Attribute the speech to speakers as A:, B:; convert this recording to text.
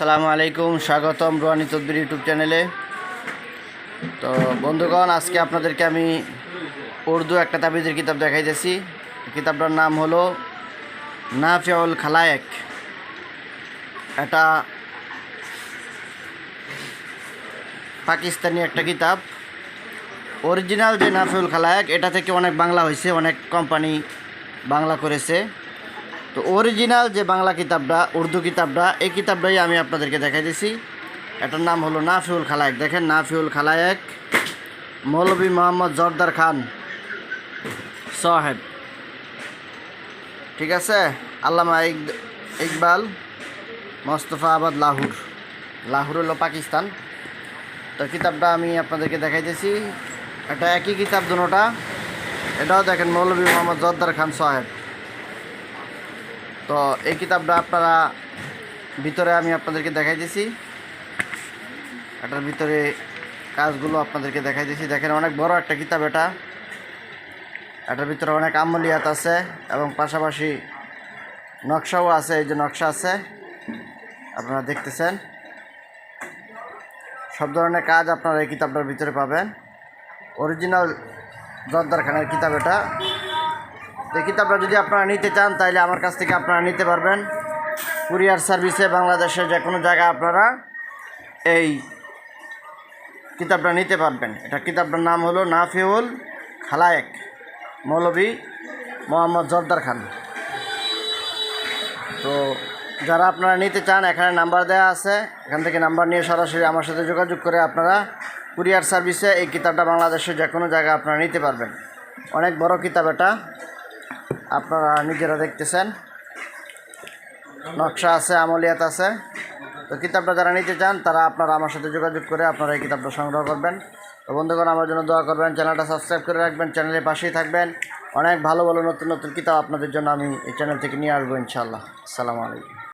A: আসসালামু আলাইকুম, স্বাগতম রুহানি তদবির ইউটিউব চ্যানেলে। তো বন্ধুগণ, আজকে আপনাদেরকে আমি উর্দু একটা তাবিজের কিতাব দেখাইতেছি। কিতাবটার নাম হলো নাফিউল খালায়েক। এটা পাকিস্তানি একটা কিতাব। অরিজিনাল যে নাফিউল খালায়েক, এটা থেকে অনেক বাংলা হয়েছে, অনেক কোম্পানি বাংলা করেছে। তো অরিজিনাল যে বাংলা কিতাবটা, উর্দু কিতাবটা, এই কিতাবটাই আমি আপনাদেরকে দেখাইতেছি। এটার নাম হলো নাফিউল খালায়েক। দেখেন, নাফিউল খালায়েক, মৌলভী মোহাম্মদ জর্দার খান সাহেব, ঠিক আছে। আল্লামা ইকবাল মোস্তফা আবাদ, লাহোর হলো পাকিস্তান। তো কিতাবটা আমি আপনাদেরকে দেখাইতেছি। এটা একই কিতাব দুটোটা। এটাও দেখেন, মৌলভী মোহাম্মদ জর্দার খান সাহেব। তো এই কিতাবটা আপনারা ভিতরে আমি আপনাদেরকে দেখাইতেছি। এটার ভিতরে কাজগুলো আপনাদেরকে দেখাইতেছি। দেখেন, অনেক বড় একটা কিতাব এটা। এটার ভিতরে অনেক আমলিয়াত আছে এবং পাশাপাশি নকশাও আছে। এই যে নকশা আছে, আপনারা দেখতেছেন। সব ধরনের কাজ আপনারা এই কিতাবটার ভিতরে পাবেন। অরিজিনাল জর্দার খানের কিতাব এটা। এই কিতাবটা যদি আপনারা নিতে চান, তাহলে আমার কাছ থেকে আপনারা নিতে পারবেন কুরিয়ার সার্ভিসে। বাংলাদেশের যে কোনো জায়গায় আপনারা এই কিতাবটা নিতে পারবেন। এটা কিতাবটার নাম হলো নাফিউল খালায়েক, মৌলভী মোহাম্মদ জর্দার খান। তো যারা আপনারা নিতে চান, এখানে নাম্বার দেওয়া আছে, এখান থেকে নাম্বার নিয়ে সরাসরি আমার সাথে যোগাযোগ করে আপনারা কুরিয়ার সার্ভিসে এই কিতাবটা বাংলাদেশের যে কোনো জায়গায় আপনারা নিতে পারবেন। অনেক বড় কিতাব এটা, আপনারা নিজেরা দেখতেছেন। নকশা আছে, আমলিয়াত আছে। তো কিতাবটা যারা নিতে চান, তারা আপনারা আমার সাথে যোগাযোগ করে আপনারা এই কিতাবটা সংগ্রহ করবেন। তো বন্ধুগণ, আমার জন্য দোয়া করবেন, চ্যানেলটা সাবস্ক্রাইব করে রাখবেন, চ্যানেলের পাশেই থাকবেন। অনেক ভালো ভালো নতুন নতুন কিতাব আপনাদের জন্য আমি এই চ্যানেল থেকে নিয়ে আসবো ইনশাআল্লাহ। আসসালামু আলাইকুম।